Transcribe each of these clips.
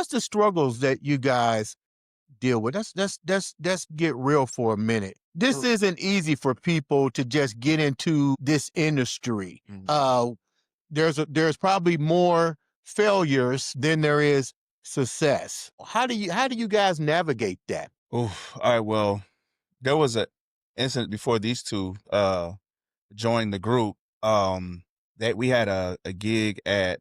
what's the struggles that you guys deal with? Let's get real for a minute. This isn't easy for people to just get into this industry. There's probably more failures than there is success. How do you guys navigate that? Oh, all right. Well, there was an incident before these two joined the group. That we had a gig at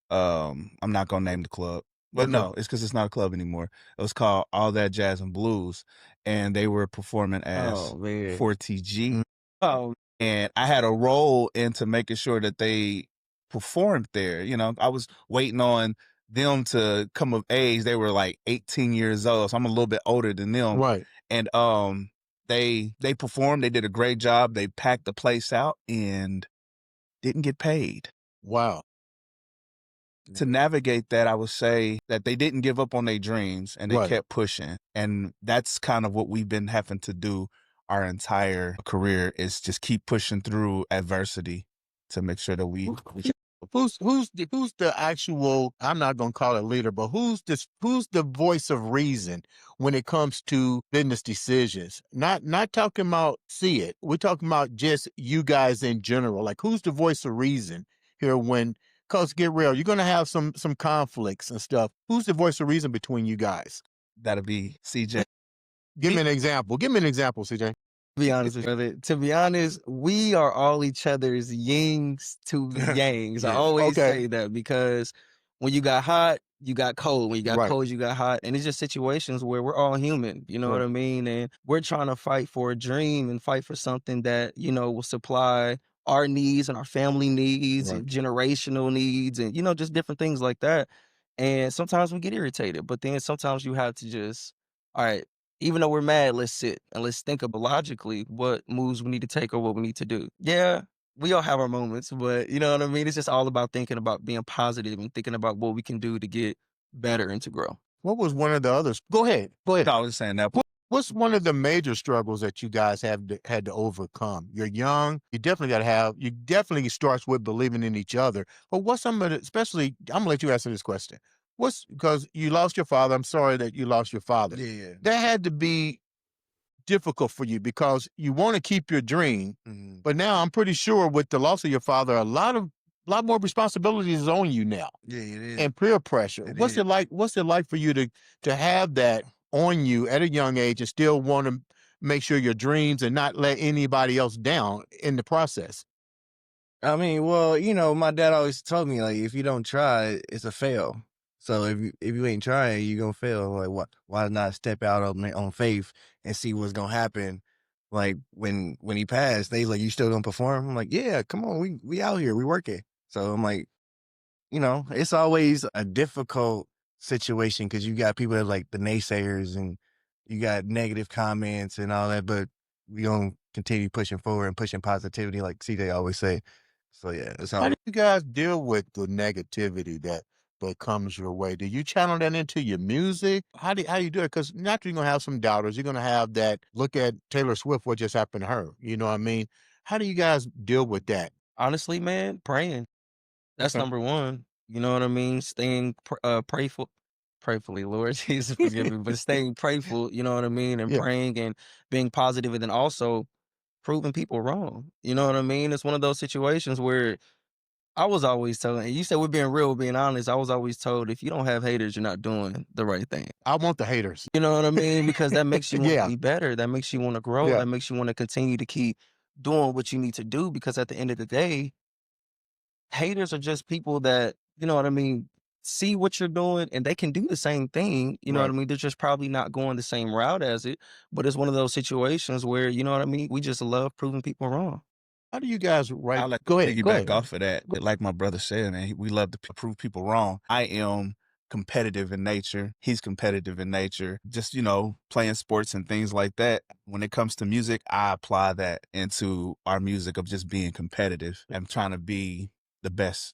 I'm not gonna name the club, but Okay. no, it's because it's not a club anymore. It was called All That Jazz and Blues, and they were performing as Oh, man. 4TG. Oh, And I had a role into making sure that they performed there. You know, I was waiting on them to come of age. They were like 18 years old, so I'm a little bit older than them. Right. And they performed. They did a great job. They packed the place out and didn't get paid. Wow. To navigate that, I would say that they didn't give up on their dreams and they Right. kept pushing. And that's kind of what we've been having to do our entire career, is just keep pushing through adversity to make sure that we Who's the actual, I'm not going to call it leader, but who's the voice of reason when it comes to business decisions? Not talking about see it. We're talking about just you guys in general. Like, who's the voice of reason here cause get real, you're going to have some conflicts and stuff. Who's the voice of reason between you guys? that'll be Cjayy. Give me an example. Cjayy. be honest with you, brother. To be honest, we are all each other's yings to yangs. I Yeah. always Okay. say that, because when you got hot, you got cold. When you got Right. cold, you got hot. And it's just situations where we're all human, you know what Right. I mean? And we're trying to fight for a dream and fight for something that, you know, will supply our needs and our family needs Right. and generational needs and, you know, just different things like that. And sometimes we get irritated, but then sometimes you have to just, all right, even though we're mad, let's sit and let's think about logically what moves we need to take or what we need to do. Yeah, we all have our moments, but you know what I mean? It's just all about thinking about being positive and thinking about what we can do to get better and to grow. What was one of the others? Go ahead. No, I was just saying that. What's one of the major struggles that you guys had to overcome? You're young. You definitely starts with believing in each other. But what's some of the, especially, I'm gonna let you answer this question. Because you lost your father. I'm sorry that you lost your father. Yeah. That had to be difficult for you because you want to keep your dream. But now I'm pretty sure with the loss of your father, a lot more responsibilities is on you now. Yeah, it is. And peer pressure. It What's is. it like? What's it like for you to have that on you at a young age and still want to make sure your dreams and not let anybody else down in the process? I mean, well, you know, my dad always told me, like, if you don't try, it's a fail. So if you ain't trying, you gonna fail. Like, why not step out on faith and see what's gonna happen? Like when he passed, they like, you still gonna perform? I'm like, yeah, come on, we out here, we working. So I'm like, you know, it's always a difficult situation because you got people that like the naysayers and you got negative comments and all that, but we gonna continue pushing forward and pushing positivity, like Cjayy always say. So yeah, it's How all do you guys deal with the negativity that comes your way? Do you channel that into your music? How do you do it? Because naturally you're gonna have some doubters. You're gonna have that look at Taylor Swift, what just happened to her. You know what I mean? How do you guys deal with that? Honestly, man, praying. That's Okay. number one. You know what I mean? Staying prayfully, Lord Jesus, forgive me, but staying prayful, you know what I mean? And Yeah. praying and being positive, and then also proving people wrong. You know what I mean? It's one of those situations where I was always told, and you said we're being real, being honest, I was always told, if you don't have haters, you're not doing the right thing. I want the haters. You know what I mean? Because that makes you want Yeah. to be better. That makes you want to grow. Yeah. That makes you want to continue to keep doing what you need to do. Because at the end of the day, haters are just people that, you know what I mean, see what you're doing and they can do the same thing. You know what I Right. mean? They're just probably not going the same route as it. But it's one of those situations where, you know what I mean, we just love proving people wrong. How do you guys write? I like Go to ahead. piggyback off of that. Like my brother said, man, we love to prove people wrong. I am competitive in nature. He's competitive in nature. Just, you know, playing sports and things like that. When it comes to music, I apply that into our music of just being competitive and trying to be the best